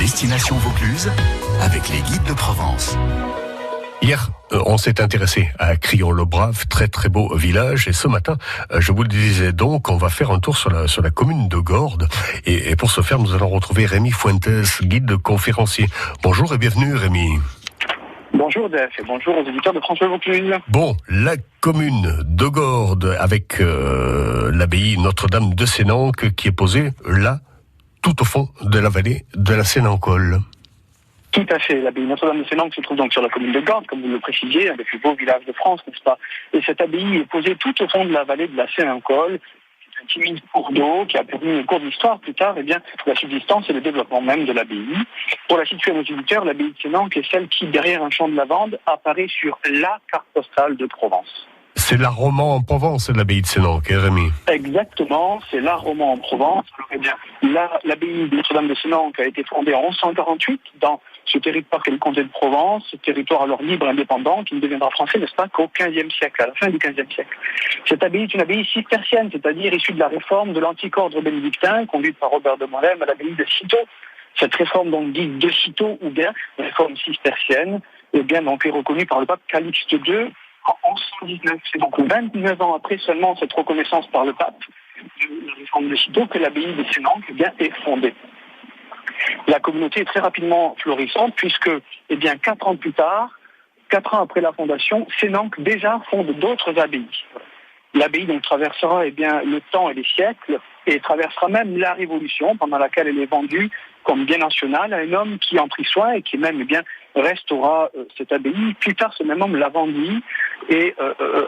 Destination Vaucluse avec les guides de Provence. Hier, on s'est intéressé à Crillon-le-Brave, très très beau village. Et ce matin, je vous le disais donc, on va faire un tour sur la commune de Gordes. Et pour ce faire, nous allons retrouver Rémi Fuentes, guide conférencier. Bonjour et bienvenue Rémi. Bonjour Def et bonjour aux éditeurs de France Bleu Vaucluse. Bon, la commune de Gordes avec l'abbaye Notre-Dame de Sénanque qui est posée là, tout au fond de la vallée de la Sénancole. Tout à fait. L'abbaye Notre-Dame de Sénanque se trouve donc sur la commune de Gordes, comme vous le précisiez, un des plus beaux villages de France, n'est-ce pas? Et cette abbaye est posée tout au fond de la vallée de la Sénancole. C'est un timide cours d'eau qui a permis une courte histoire plus tard, la subsistance et le développement même de l'abbaye. Pour la situer à nos auditeurs, l'abbaye de Sénanque est celle qui, derrière un champ de lavande, apparaît sur la carte postale de Provence. C'est la roman en Provence, l'abbaye de Sénanque, Rémi. Exactement, c'est la roman en Provence. L'abbaye de Notre-Dame de Sénanque a été fondée en 1148 dans ce territoire qu'est le comté de Provence, ce territoire alors libre et indépendant qui ne deviendra français, n'est-ce pas, qu'au XVe siècle, à la fin du XVe siècle. Cette abbaye est une abbaye cistercienne, c'est-à-dire issue de la réforme de l'antique ordre bénédictin, conduite par Robert de Molesme à l'abbaye de Cîteaux. Cette réforme donc dite de Cîteaux ou bien réforme cistercienne, donc est reconnue par le pape Calixte II en 1119. C'est donc 29 ans après seulement cette reconnaissance par le pape de la réforme de Cîteaux que l'abbaye de Sénanque est fondée. La communauté est très rapidement florissante puisque 4 ans plus tard, 4 ans après la fondation, Sénanque déjà fonde d'autres abbayes. L'abbaye donc traversera le temps et les siècles et traversera même la Révolution pendant laquelle elle est vendue comme bien national à un homme qui en prit soin et qui même restaura cette abbaye. Plus tard, ce même homme la vendit et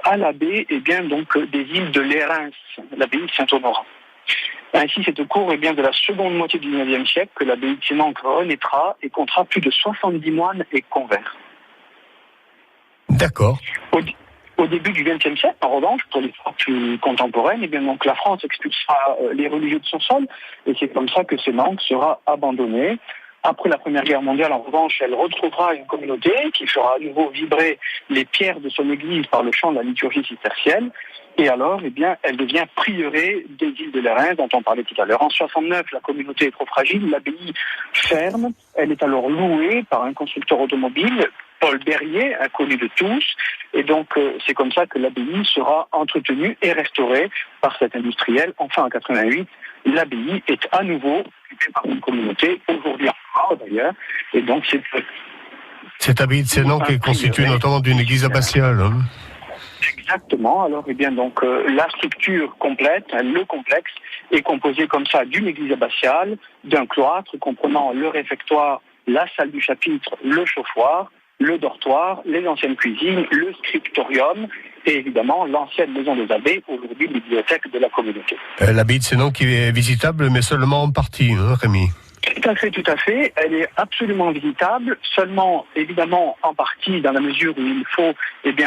à l'abbé des îles de l'Érins, l'abbaye Saint-Honorat. Ainsi, c'est au cours de la seconde moitié du XIXe siècle que l'abbaye de Sénanque renaîtra et comptera plus de 70 moines et convers. D'accord. Au début du XXe siècle, en revanche, pour l'histoire plus contemporaine, la France expulsera les religieux de son sol, et c'est comme ça que Sénanque sera abandonnée. Après la Première Guerre mondiale, en revanche, elle retrouvera une communauté qui fera à nouveau vibrer les pierres de son église par le chant de la liturgie cistercienne. Et alors, elle devient prieuré des îles de l'Érins, dont on parlait tout à l'heure. En 69, la communauté est trop fragile, l'abbaye ferme. Elle est alors louée par un constructeur automobile, Paul Berrier, inconnu de tous. Et donc, c'est comme ça que l'abbaye sera entretenue et restaurée par cet industriel. Enfin, en 88, l'abbaye est à nouveau occupée par une communauté, aujourd'hui encore d'ailleurs. Et donc, cette abbaye de Sénanque est constituée notamment d'une église abbatiale. Exactement. Alors, la structure complète, le complexe, est composé comme ça d'une église abbatiale, d'un cloître comprenant le réfectoire, la salle du chapitre, le chauffoir, le dortoir, les anciennes cuisines, le scriptorium et évidemment l'ancienne maison des abbés, aujourd'hui bibliothèque de la communauté. L'abbaye de Sénanque est visitable, mais seulement en partie, Rémi. Tout à fait. Elle est absolument visitable, seulement évidemment en partie dans la mesure où il faut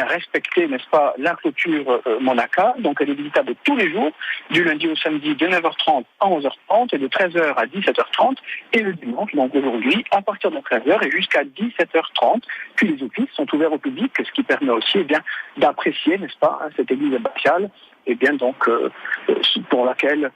respecter, n'est-ce pas, la clôture monacale. Donc elle est visitable tous les jours, du lundi au samedi de 9h30 à 11h30 et de 13h à 17h30 et le dimanche, donc aujourd'hui, à partir de 13h et jusqu'à 17h30. Puis les offices sont ouverts au public, ce qui permet aussi d'apprécier, n'est-ce pas, cette église abbatiale, pour laquelle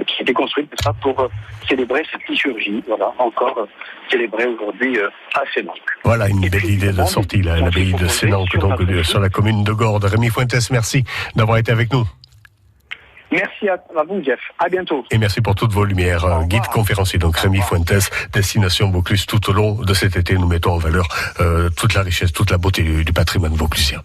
qui a été construite pour célébrer cette liturgie, encore célébrée aujourd'hui à Sénanque. Voilà une belle idée de sortie, l'abbaye de Sénanque, sur la commune de Gordes. Rémi Fuentes, merci d'avoir été avec nous. Merci à vous, Jeff. À bientôt. Et merci pour toutes vos lumières. Guide conférencier, donc Rémi Fuentes, Destination Vaucluse. Tout au long de cet été, nous mettons en valeur toute la richesse, toute la beauté du patrimoine vauclusien.